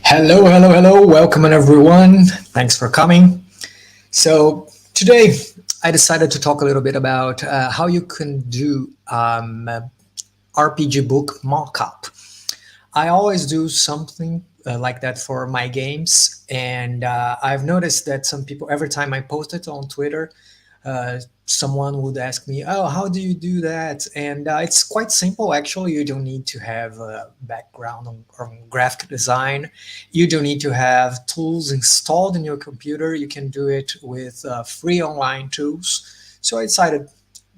Hello, hello, hello. Welcome everyone. Thanks for coming. So, today I decided to talk a little bit about how you can do RPG book mockup. I always do something like that for my games, and I've noticed that some people, every time I post it on Twitter, someone would ask me, "Oh, how do you do that?" And it's quite simple, actually. You don't need to have a background on graphic design. You don't need to have tools installed in your computer. You can do it with free online tools. So I decided,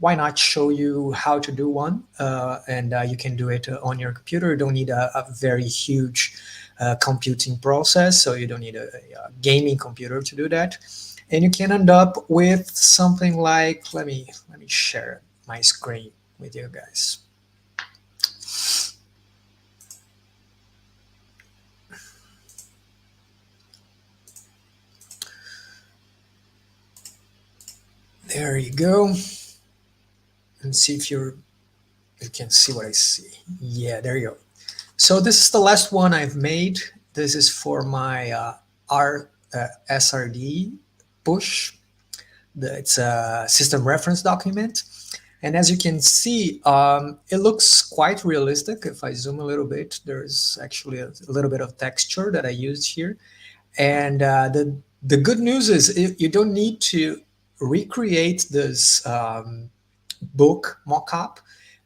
why not show you how to do one? And you can do it on your computer. You don't need a very huge computing process, so you don't need a gaming computer to do that. And you can end up with something like, let me share my screen with you guys. There you go. And see if you can see what I see. Yeah, there you go. So this is the last one I've made. This is for my SRD push. It's a system reference document. And as you can see, it looks quite realistic. If I zoom a little bit, there's actually a little bit of texture that I used here. And the good news is you don't need to recreate this book mockup.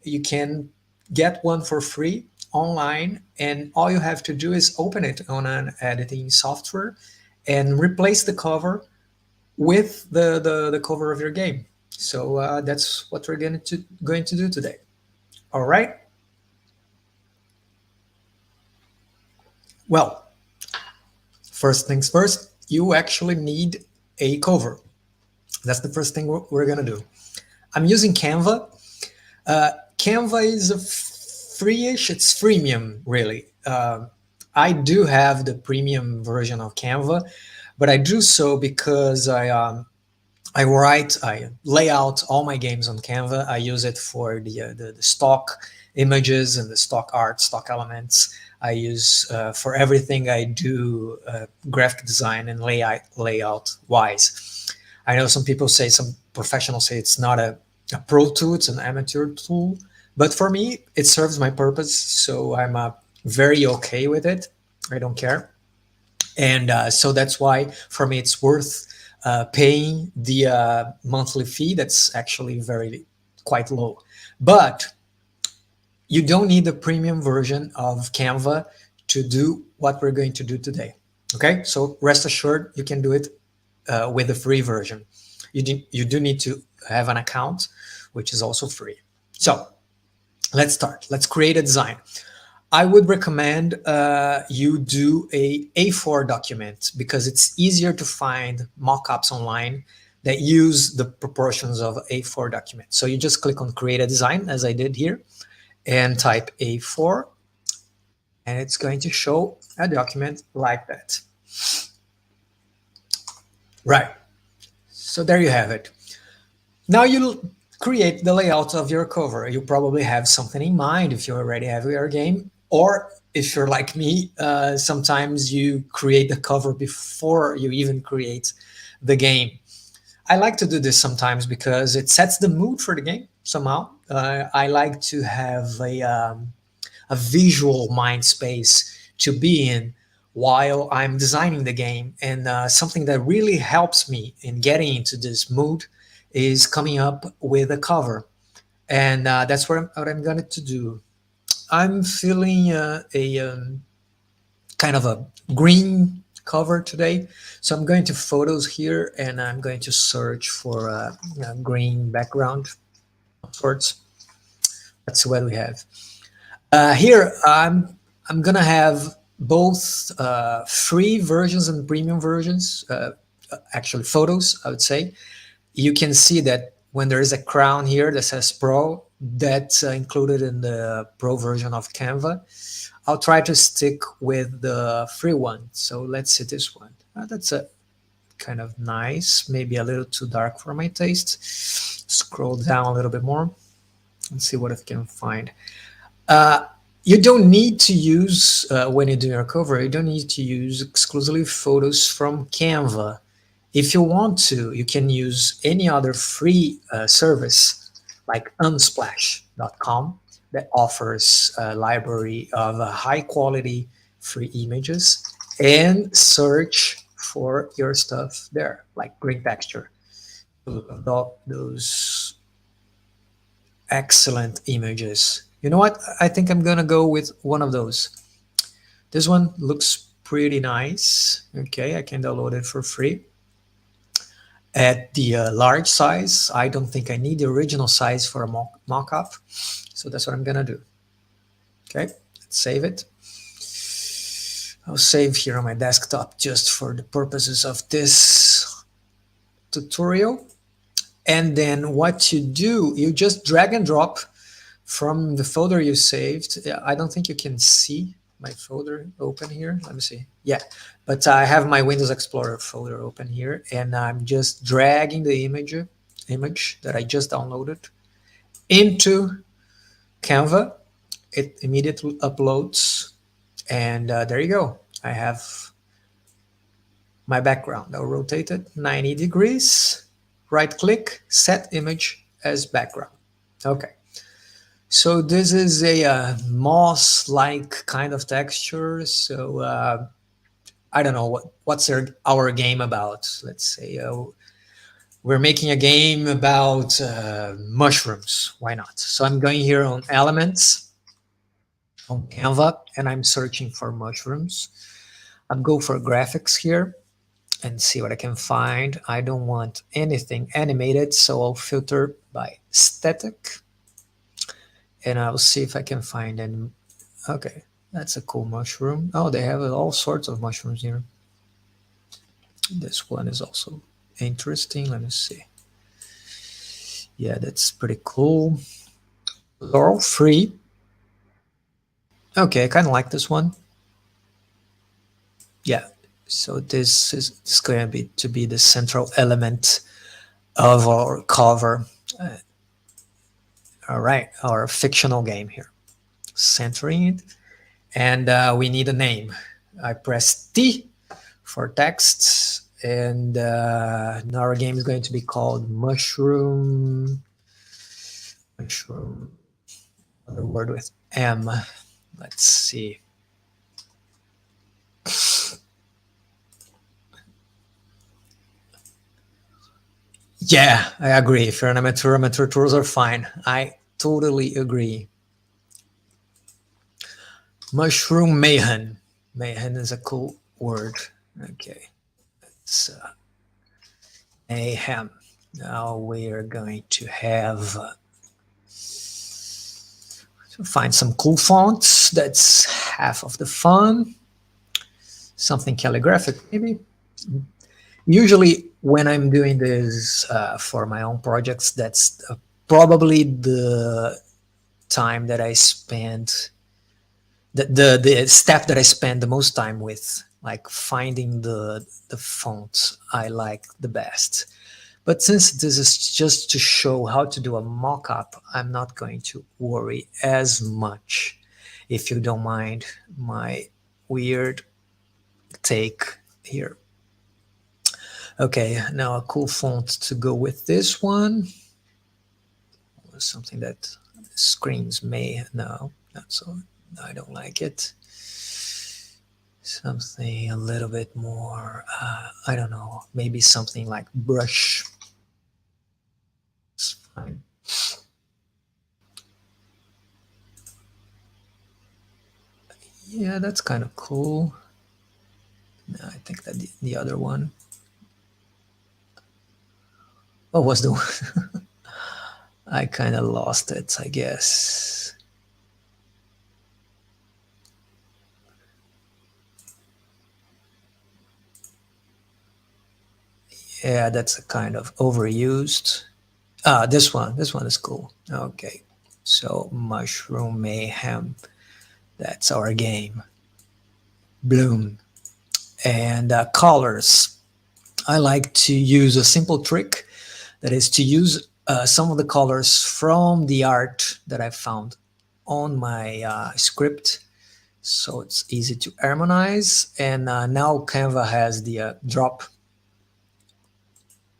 You can get one for free online, and all you have to do is open it on an editing software and replace the cover with the cover of your game. So that's what we're going to do today. All right. Well, first things first, you actually need a cover. That's the first thing we're going to do. I'm using Canva. Canva is a free-ish, it's freemium, really. I do have the premium version of Canva, but I do so because I lay out all my games on Canva. I use it for the stock images and the stock art, stock elements. I use for everything I do graphic design and layout wise. I know some people say, some professionals say it's not a pro tool, it's an amateur tool. But for me, it serves my purpose. So I'm very okay with it. I don't care. And so that's why for me, it's worth paying the monthly fee. That's actually quite low. But you don't need the premium version of Canva to do what we're going to do today. Okay, so rest assured, you can do it with the free version. You do need to have an account, which is also free. So let's start. Let's create a design. I would recommend you do a A4 document because it's easier to find mockups online that use the proportions of A4 document. So you just click on create a design, as I did here, and type A4, and it's going to show a document like that. Right. So there you have it. Now you create the layout of your cover. You probably have something in mind if you already have your game, or if you're like me, sometimes you create the cover before you even create the game. I like to do this sometimes because it sets the mood for the game somehow. I like to have a visual mind space to be in while I'm designing the game. And something that really helps me in getting into this mood is coming up with a cover. And that's what I'm going to do. I'm feeling a kind of a green cover today. So I'm going to photos here and I'm going to search for a green background of sorts. That's what we have. Here, I'm gonna have both free versions and premium versions. Actually, photos, I would say. You can see that when there is a crown here that says Pro, that's included in the Pro version of Canva. I'll try to stick with the free one. So let's see this one. That's a kind of nice, maybe a little too dark for my taste. Scroll down a little bit more and see what I can find. You don't need to use, when you do your cover, you don't need to use exclusively photos from Canva. If you want to, you can use any other free service like Unsplash.com that offers a library of high quality free images and search for your stuff there, like green texture. Adopt those excellent images. You know what? I think I'm gonna go with one of those. This one looks pretty nice. Okay, I can download it for free. At the large size, I don't think I need the original size for a mockup. So that's what I'm gonna do. Okay, let's save it. I'll save here on my desktop just for the purposes of this tutorial. And then what you do, you just drag and drop from the folder you saved. I don't think you can see my folder open here. Let me see. Yeah, but I have my Windows Explorer folder open here, and I'm just dragging the image that I just downloaded into Canva. It immediately uploads, and there you go. I have my background. I'll rotate it 90 degrees, right click, set image as background. Okay. So this is a moss-like kind of texture. So I don't know what's our game about. Let's say we're making a game about mushrooms. Why not? So I'm going here on Elements on Canva, and I'm searching for mushrooms. I'll go for graphics here and see what I can find. I don't want anything animated, so I'll filter by static. And I'll see if I can find any. Okay, that's a cool mushroom. Oh, they have all sorts of mushrooms here. This one is also interesting. Let me see. Yeah, that's pretty cool. They're all free. Okay, I kind of like this one. Yeah, so this is going to be the central element of our cover. All right, our fictional game here. Centering it. And we need a name. I press T for text, and now our game is going to be called Mushroom. Another word with M. Let's see. Yeah, I agree. If you're an amateur tools are fine. I totally agree. Mushroom mayhem. Mayhem is a cool word. Okay. It's mayhem. Now we are going to have find some cool fonts. That's half of the fun. Something calligraphic, maybe. Usually when I'm doing this for my own projects, that's probably the time that I spend, the step that I spend the most time with, like finding the fonts I like the best. But since this is just to show how to do a mock-up, I'm not going to worry as much, if you don't mind my weird take here. Okay, now a cool font to go with this one. Something that screams may, no, not so, I don't like it. Something a little bit more, I don't know, maybe something like brush. It's fine. Yeah, that's kind of cool. No, I think that the other one. What was the one? I kind of lost it, I guess. Yeah, that's a kind of overused. This one is cool. Okay, so Mushroom Mayhem, that's our game. Bloom. And colors. I like to use a simple trick, that is to use some of the colors from the art that I found on my script, so it's easy to harmonize. And now Canva has the drop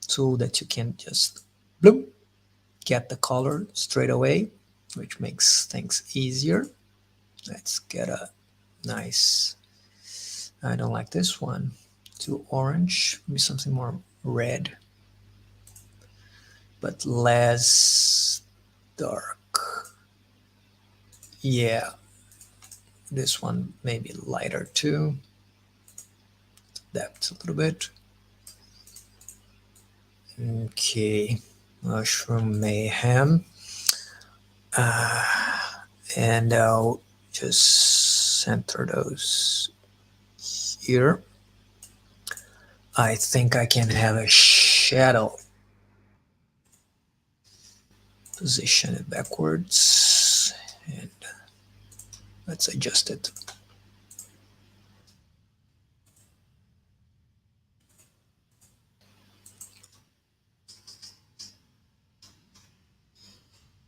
tool that you can just bloop, get the color straight away, which makes things easier. Let's get a nice, I don't like this one, too orange, maybe something more red, but less dark. Yeah, this one maybe lighter too. Depth a little bit. Okay, mushroom mayhem. And I'll just center those here. I think I can have a shadow. Position it backwards and let's adjust it.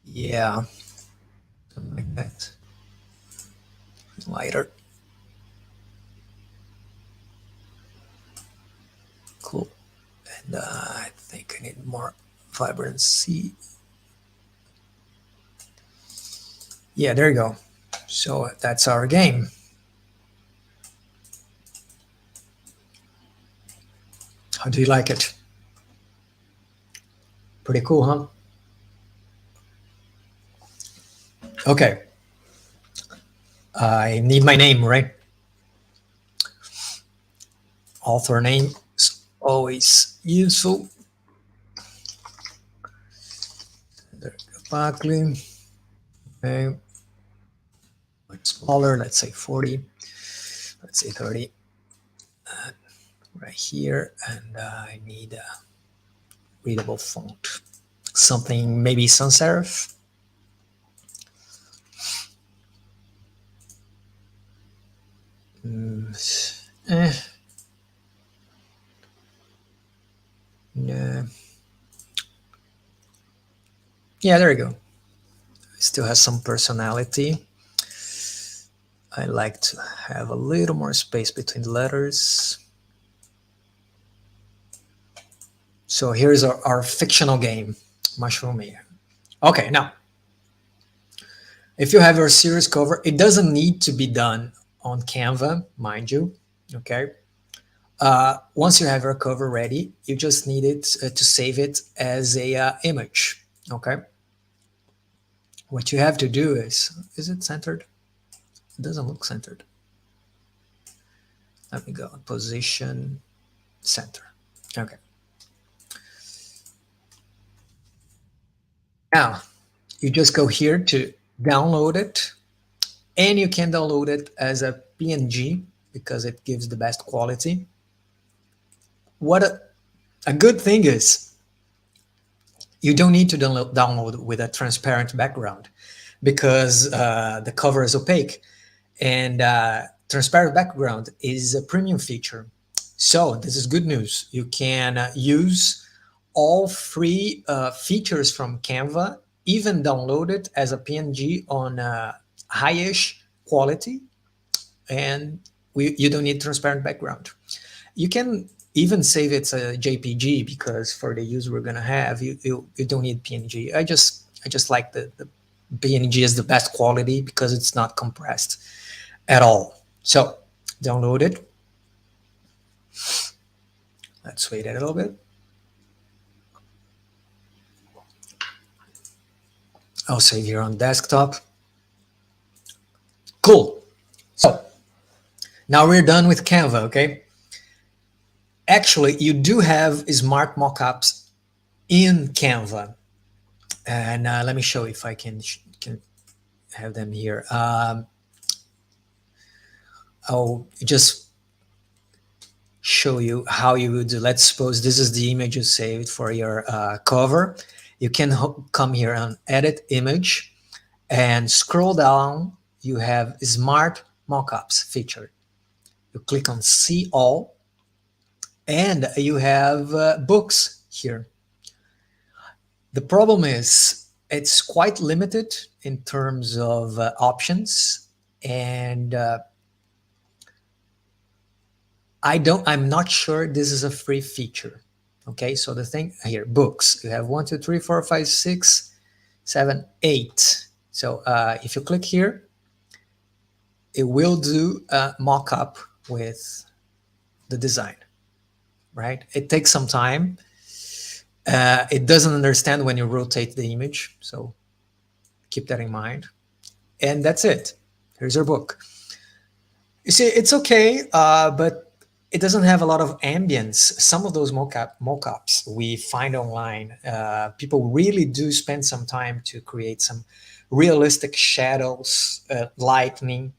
Yeah, something like that. Lighter. Cool. And I think I need more vibrancy. Yeah, there you go. So that's our game. How do you like it? Pretty cool, huh? Okay. I need my name, right? Author name is always useful. There we go. Buckley. Okay. Much smaller, let's say 40. Let's say 30. Right here. And I need a readable font. Something maybe sans serif. Yeah. Yeah, there you go. It still has some personality. I like to have a little more space between the letters. So here's our fictional game, Mushroom Mayhem. Okay, now, if you have your series cover, it doesn't need to be done on Canva, mind you, okay? Once you have your cover ready, you just need it to save it as a image, okay? What you have to do is it centered? It doesn't look centered. Let me go, position, center, okay. Now, you just go here to download it, and you can download it as a PNG because it gives the best quality. What a good thing is, you don't need to download with a transparent background because the cover is opaque, and transparent background is a premium feature. So this is good news. You can use all free features from Canva, even download it as a PNG on high-ish quality, and you don't need transparent background. You can even save it as a JPG because for the use we're gonna have, you don't need PNG. I just like the PNG is the best quality because it's not compressed at all. So download it. Let's wait a little bit. I'll save here on desktop. Cool. So now we're done with Canva, okay? Actually, you do have smart mockups in Canva. And let me show if I can have them here. I'll just show you how you would do. Let's suppose this is the image you saved for your cover. You can come here on edit image and scroll down. You have smart mockups feature. You click on see all and you have books here. The problem is it's quite limited in terms of options, and I'm not sure this is a free feature. Okay, so the thing here, books, you have 1, 2, 3, 4, 5, 6, 7, 8. So if you click here, it will do a mock-up with the design, right? It takes some time. It doesn't understand when you rotate the image, so keep that in mind. And that's it. Here's your book. You see, it's okay, but it doesn't have a lot of ambience. Some of those mockups we find online, people really do spend some time to create some realistic shadows, lighting,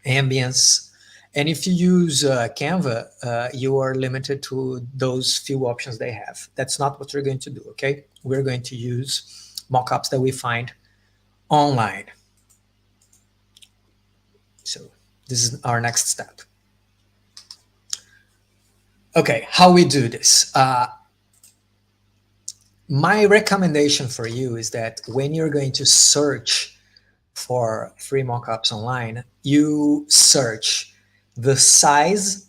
ambience. And if you use Canva, you are limited to those few options they have. That's not what we're going to do, okay? We're going to use mockups that we find online. So this is our next step. Okay, how we do this. My recommendation for you is that when you're going to search for free mockups online, you search the size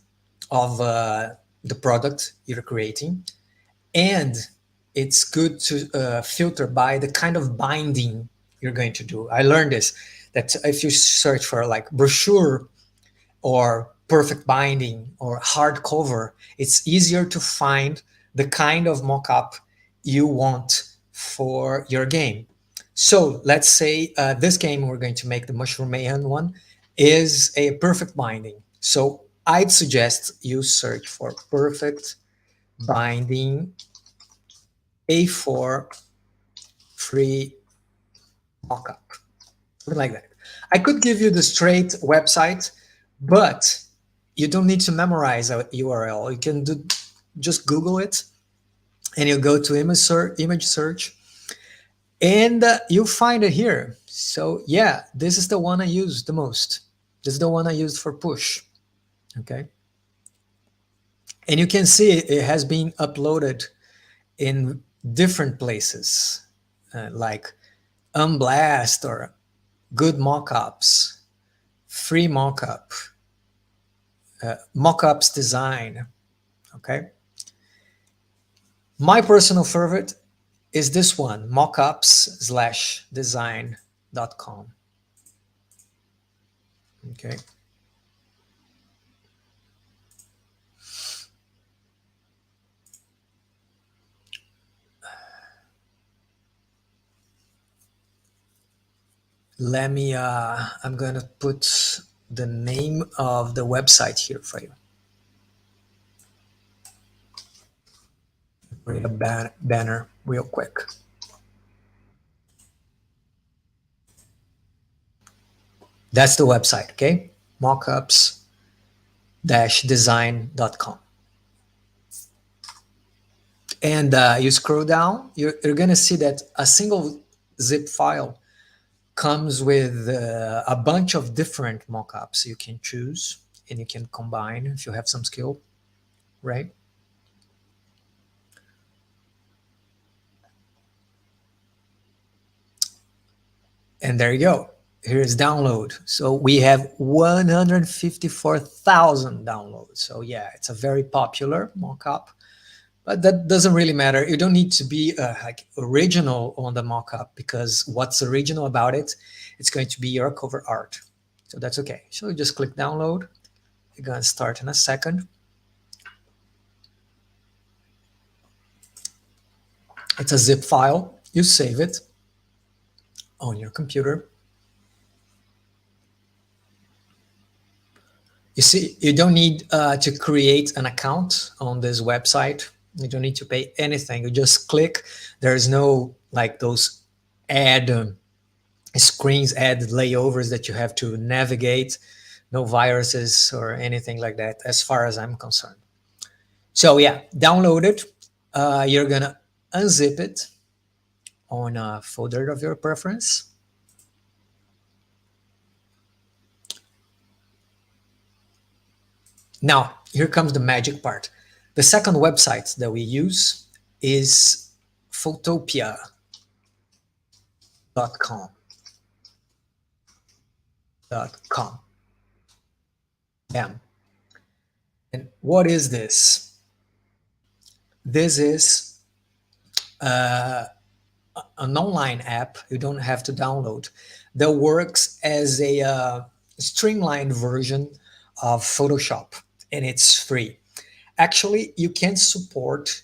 of the product you're creating, and it's good to filter by the kind of binding you're going to do. I learned this, that if you search for like brochure or perfect binding or hardcover, it's easier to find the kind of mockup you want for your game. So let's say this game we're going to make, the Mushroom Mayhem one, is a perfect binding. So I'd suggest you search for perfect binding A4 free mockup, something like that. I could give you the straight website, but you don't need to memorize a URL. You can just Google it, and you go to image search, and you'll find it here. So yeah, this is the one I use the most. This is the one I used for push. Okay, and you can see it has been uploaded in different places, like Unblast or Good Mockups, Free Mockup, Mockups Design. Okay, my personal favorite is this one, mockups/design.com. Okay. Let me, I'm going to put the name of the website here for you. Create a banner real quick. That's the website, okay? mockups-design.com. And you scroll down, you're going to see that a single zip file comes with a bunch of different mockups you can choose, and you can combine if you have some skill, right? And there you go. Here is download. So we have 154,000 downloads. So yeah, it's a very popular mockup, but that doesn't really matter. You don't need to be like original on the mockup, because what's original about it, it's going to be your cover art. So that's okay. So you just click download. You're going to start in a second. It's a zip file. You save it on your computer. You see, you don't need to create an account on this website. You don't need to pay anything. You just click. There's no like those ad screens, ad layovers that you have to navigate. No viruses or anything like that, as far as I'm concerned. So yeah, download it. You're gonna unzip it on a folder of your preference. Now, here comes the magic part. The second website that we use is Photopea. com. .com. Bam. And what is this? This is an online app you don't have to download that works as a streamlined version of Photoshop, and it's free. Actually, you can support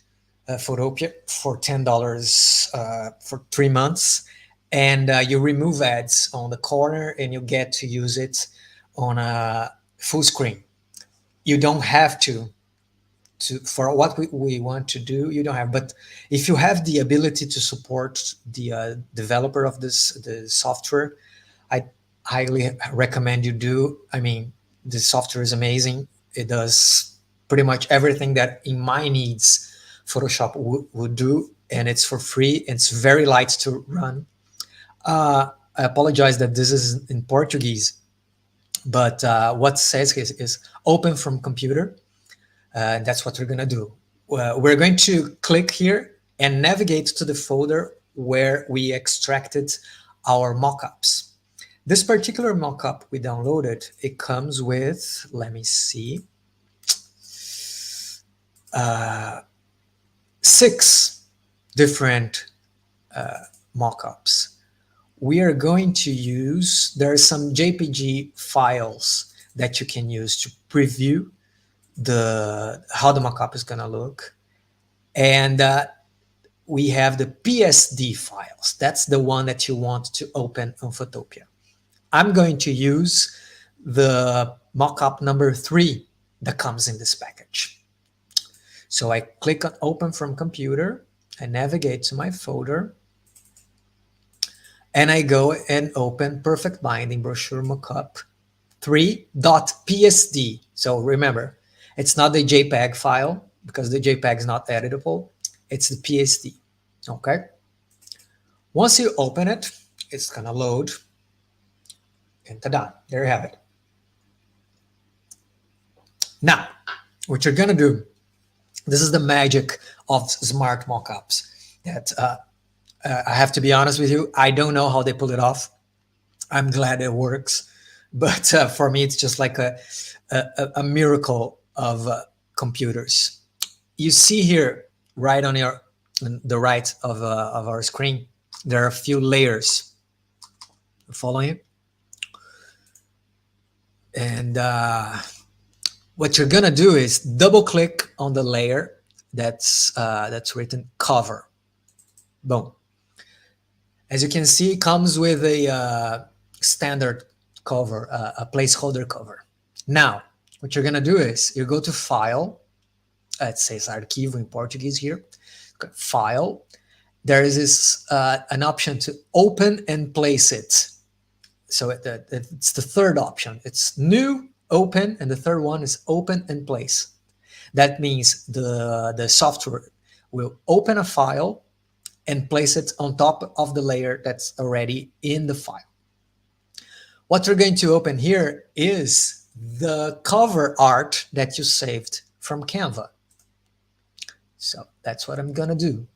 Photopea for $10 for 3 months, and you remove ads on the corner, and you get to use it on a full screen. You don't have to for what we want to do. You don't have, but if you have the ability to support the developer of the software, I highly recommend you do. I mean, the software is amazing. It does pretty much everything that in my needs Photoshop would do, and it's for free. It's very light to run. I apologize that this is in Portuguese, but what says is open from computer. That's what we're going to do. We're going to click here and navigate to the folder where we extracted our mockups. This particular mockup we downloaded, it comes with, let me see, 6 different mockups. We are going to use, there are some JPG files that you can use to preview how the mockup is going to look, and we have the PSD files. That's the one that you want to open on Photopea. I'm going to use the mockup number 3 that comes in this package. So I click on open from computer, I navigate to my folder, and I go and open perfect binding brochure mockup 3.psd. So remember, it's not the JPEG file because the JPEG is not editable. It's the PSD. Okay. Once you open it, it's gonna load, and ta-da! There you have it. Now, what you're gonna do, this is the magic of smart mockups. That I have to be honest with you, I don't know how they pull it off. I'm glad it works, but for me, it's just like a miracle of computers. You see here, right on the right of our screen, there are a few layers. Following, and what you're gonna do is double click on the layer that's written cover. Boom. As you can see, it comes with a standard cover, a placeholder cover. Now, what you're gonna do is you go to File. It says Arquivo in Portuguese here. File. There is this an option to open and place it. So it's the third option. It's new, open, and the third one is open and place. That means the software will open a file and place it on top of the layer that's already in the file. What we're going to open here is the cover art that you saved from Canva. So that's what I'm gonna do.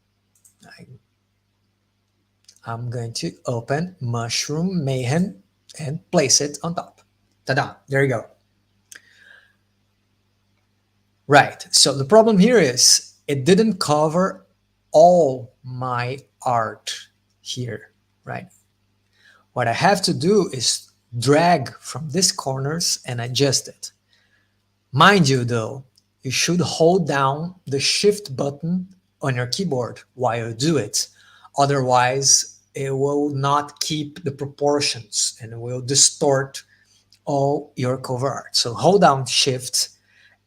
I'm going to open Mushroom Mayhem and place it on top. Ta-da, there you go. Right, so the problem here is it didn't cover all my art here, right? What I have to do is drag from these corners and adjust it. Mind you though, you should hold down the Shift button on your keyboard while you do it. Otherwise, it will not keep the proportions and it will distort all your cover art. So hold down Shift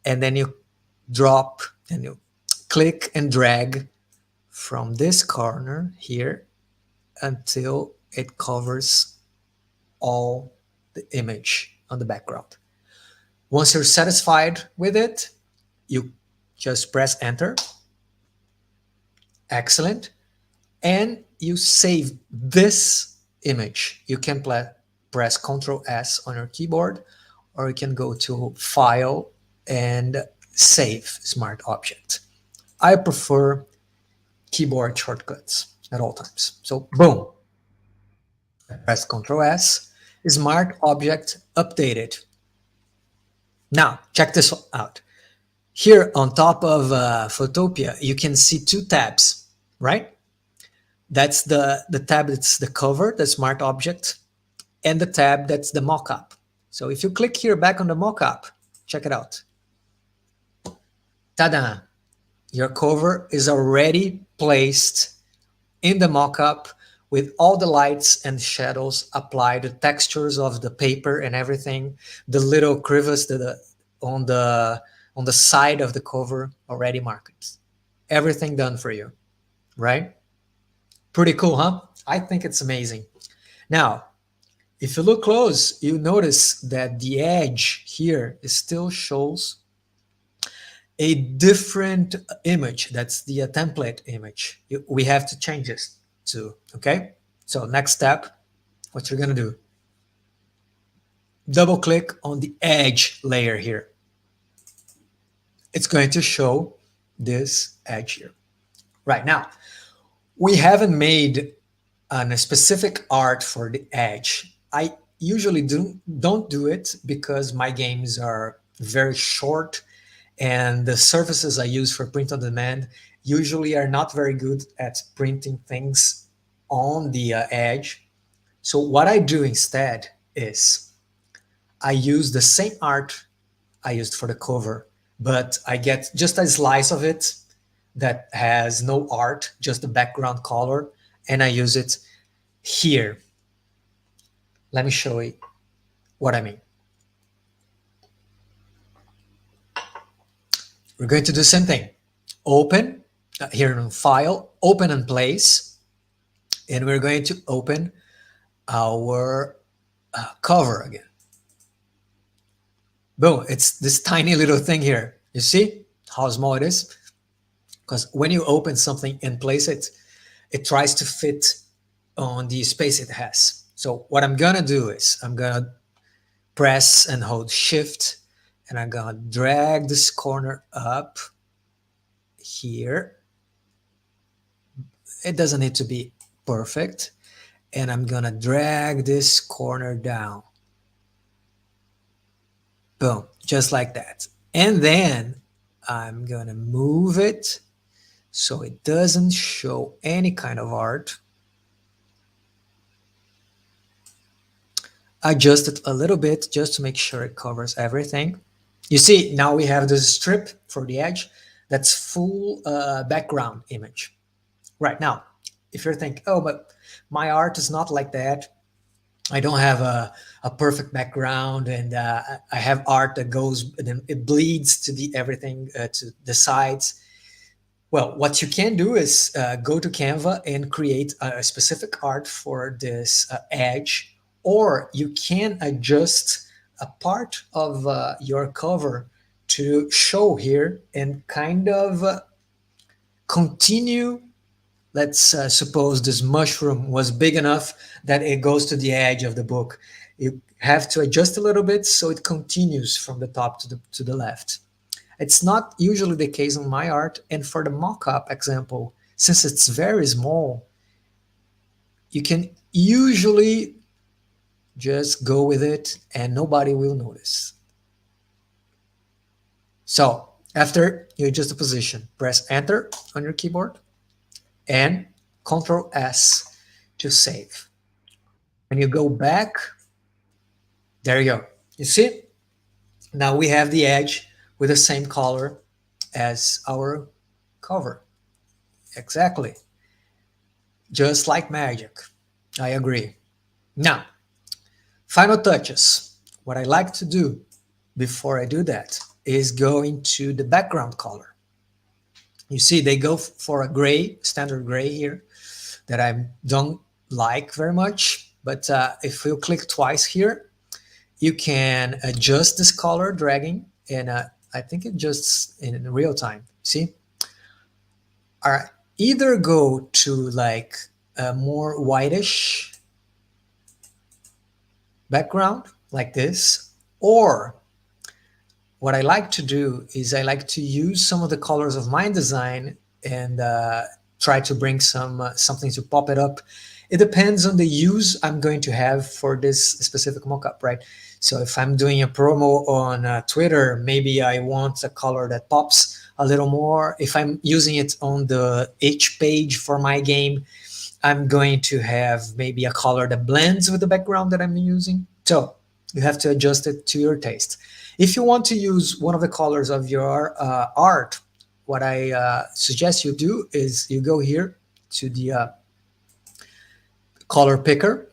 and then you drop and you click and drag from this corner here until it covers all the image on the background. Once you're satisfied with it, you just press enter. Excellent. And you save this image. You can press Ctrl S on your keyboard, or you can go to File and Save Smart Object. I prefer keyboard shortcuts at all times. So boom. Press Ctrl S, Smart Object Updated. Now, check this out. Here on top of Photopea, you can see two tabs, right? That's the tab that's the cover, the smart object, and the tab that's the mockup. So if you click here back on the mockup, check it out. Ta-da! Your cover is already placed in the mockup with all the lights and shadows applied, the textures of the paper and everything, the little crevice on the side of the cover already marked. Everything done for you, right? Pretty cool, huh? I think it's amazing. Now, if you look close, you notice that the edge here still shows a different image. That's the template image. We have to change this too, okay? So next step, what you're gonna do, double click on the edge layer here. It's going to show this edge here. Right now, we haven't made a specific art for the edge. I usually don't do it because my games are very short and the surfaces I use for print on demand usually are not very good at printing things on the edge. So what I do instead is I use the same art I used for the cover, but I get just a slice of it that has no art, just the background color, and I use it here. Let me show you what I mean. We're going to do the same thing. Open, here in File, Open and Place, and we're going to open our cover again. Boom, it's this tiny little thing here. You see how small it is? Because when you open something and place it, it tries to fit on the space it has. So what I'm gonna do is I'm gonna press and hold Shift, and I'm gonna drag this corner up here. It doesn't need to be perfect. And I'm gonna drag this corner down. Boom, just like that. And then I'm gonna move it so it doesn't show any kind of art. Adjust it a little bit just to make sure it covers everything. You see, now we have this strip for the edge that's full background image. Right now, if you're thinking, oh, but my art is not like that. I don't have a perfect background, and I have art that goes, and it bleeds to the everything to the sides. Well, what you can do is go to Canva and create a specific art for this edge, or you can adjust a part of your cover to show here and kind of continue. Let's suppose this mushroom was big enough that it goes to the edge of the book. You have to adjust a little bit so it continues from the top to the left. It's not usually the case on my art. And for the mock-up example, since it's very small, you can usually just go with it and nobody will notice. So after you adjust the position, press Enter on your keyboard and Ctrl S to save. When you go back, there you go. You see? Now we have the edge with the same color as our cover. Exactly. Just like magic. I agree. Now, final touches. What I like to do before I do that is go into the background color. You see, they go for a gray, standard gray here that I don't like very much. But if you click twice here, you can adjust this color, dragging, and I think it adjusts in real time. See? All right. Either go to like a more whitish background like this, or what I like to do is I like to use some of the colors of my design and try to bring something to pop it up It depends on the use I'm going to have for this specific mockup, right? So if I'm doing a promo on Twitter, maybe I want a color that pops a little more. If I'm using it on the H page for my game, I'm going to have maybe a color that blends with the background that I'm using. So you have to adjust it to your taste. If you want to use one of the colors of your art, what I suggest you do is you go here to the color picker.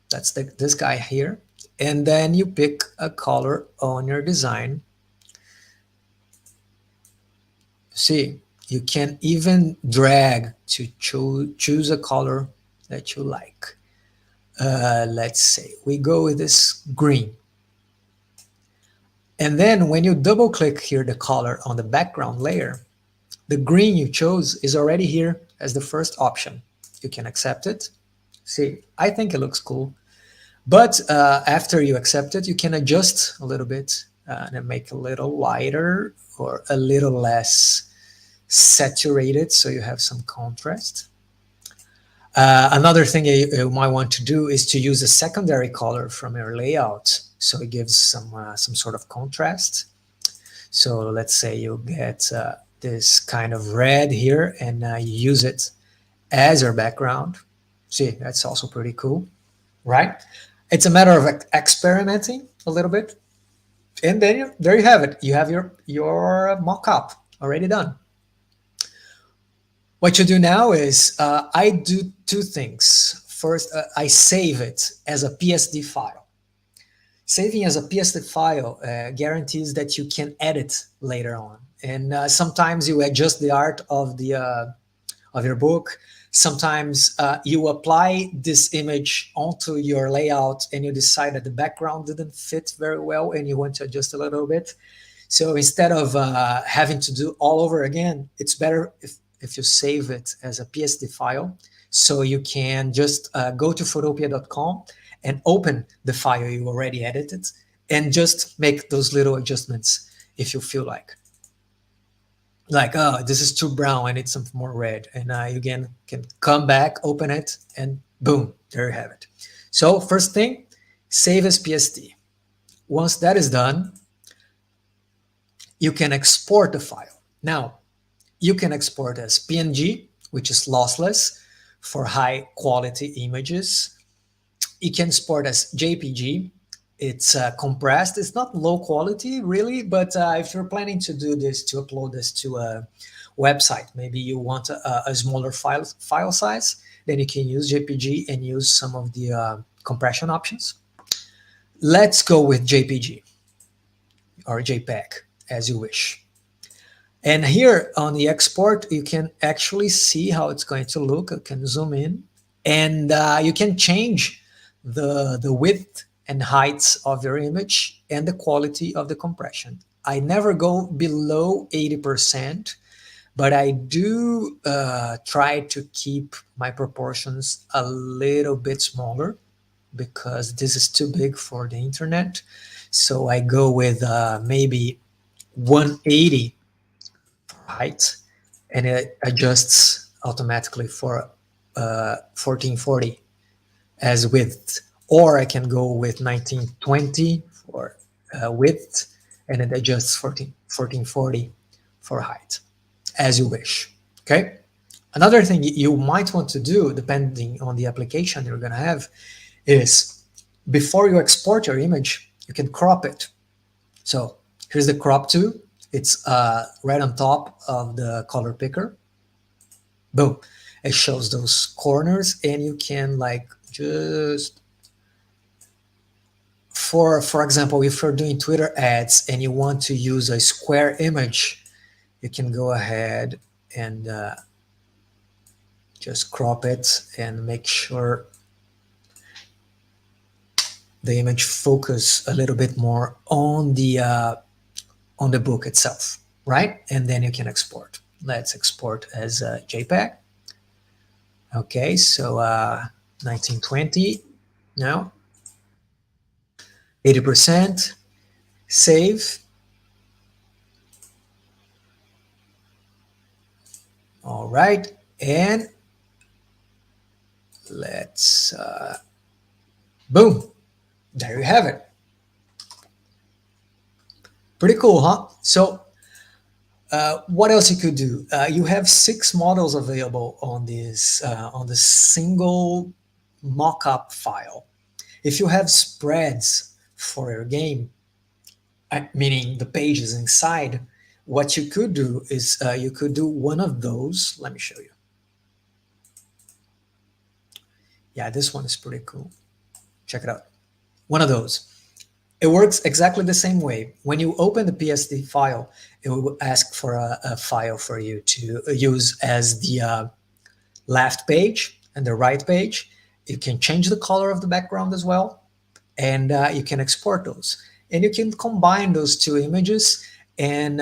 That's this guy here. And then you pick a color on your design. See, you can even drag to choose a color that you like. Let's say we go with this green. And then when you double click here the color on the background layer, the green you chose is already here as the first option. You can accept it. See, I think it looks cool. But after you accept it, you can adjust a little bit and make it a little lighter or a little less saturated so you have some contrast. Another thing you might want to do is to use a secondary color from your layout, so it gives some sort of contrast. So let's say you get this kind of red here, and you use it as your background. See, that's also pretty cool, right? It's a matter of experimenting a little bit, and then there you have it. You have your mock-up already done. What you do now is I do two things. First, I save it as a PSD file. Saving as a PSD file guarantees that you can edit later on. And sometimes you adjust the art of your book. Sometimes you apply this image onto your layout and you decide that the background didn't fit very well and you want to adjust a little bit. So instead of having to do all over again, it's better if you save it as a PSD file. So you can just go to photopea.com and open the file you already edited and just make those little adjustments if you feel like. Like, oh, this is too brown, I need some more red. And you can come back, open it, and boom, there you have it. So first thing, save as PSD. Once that is done, you can export the file. Now, you can export as PNG, which is lossless for high quality images. You can export as JPG. It's compressed. It's not low quality really, but if you're planning to do this, to upload this to a website, maybe you want a smaller file size, then you can use JPG and use some of the compression options. Let's go with JPG or JPEG as you wish. And here on the export, you can actually see how it's going to look. You can zoom in and you can change the width and heights of your image and the quality of the compression. I never go below 80%, but I do try to keep my proportions a little bit smaller because this is too big for the internet. So I go with maybe 180 height, and it adjusts automatically for 1440 as width, or I can go with 1920 for width, and it adjusts 1440 for height, as you wish. Okay. Another thing you might want to do, depending on the application you're going to have, is before you export your image, you can crop it. So here's the crop to. It's right on top of the color picker. Boom. It shows those corners, and you can like just, for example, if you're doing Twitter ads and you want to use a square image, you can go ahead and just crop it and make sure the image focus a little bit more on the book itself, right? And then you can export. Let's export as a JPEG. Okay, so 1920 now, 80%, save. All right, and let's boom, there you have it. Pretty cool, huh? So what else you could do? You have 6 models available on this single mockup file. If you have spreads for your game, meaning the pages inside, what you could do is you could do one of those. Let me show you. Yeah, this one is pretty cool. Check it out. One of those. It works exactly the same way. When you open the PSD file, it will ask for a file for you to use as the left page and the right page. You can change the color of the background as well, and you can export those. And you can combine those 2 images, and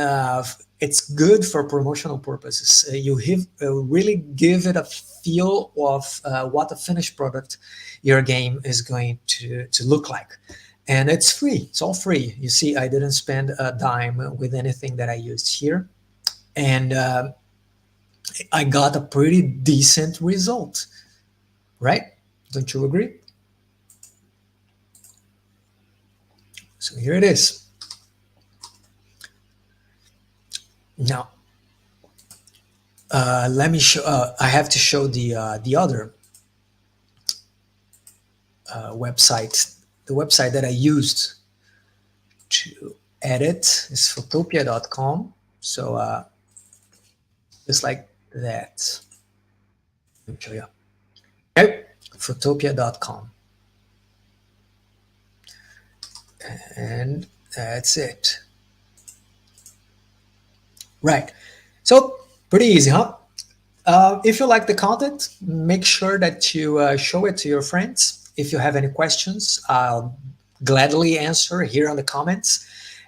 it's good for promotional purposes. Really give it a feel of what a finished product your game is going to look like. And it's free. It's all free. You see, I didn't spend a dime with anything that I used here. And I got a pretty decent result, right? Don't you agree? So here it is. Now, let me show. I have to show the other website. The website that I used to edit is photopea.com. So just like that. Let me show you. Okay, photopea.com. And that's it. Right. So pretty easy, huh? If you like the content, make sure that you show it to your friends. If you have any questions, I'll gladly answer here on the comments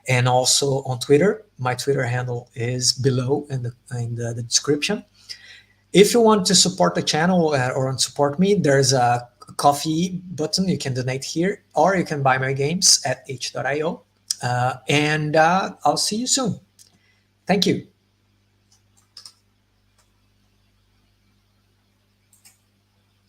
and also on Twitter. My Twitter handle is below in the description. If you want to support the channel or support me, there's a coffee button. You can donate here, or you can buy my games at h.io. And I'll see you soon. Thank you.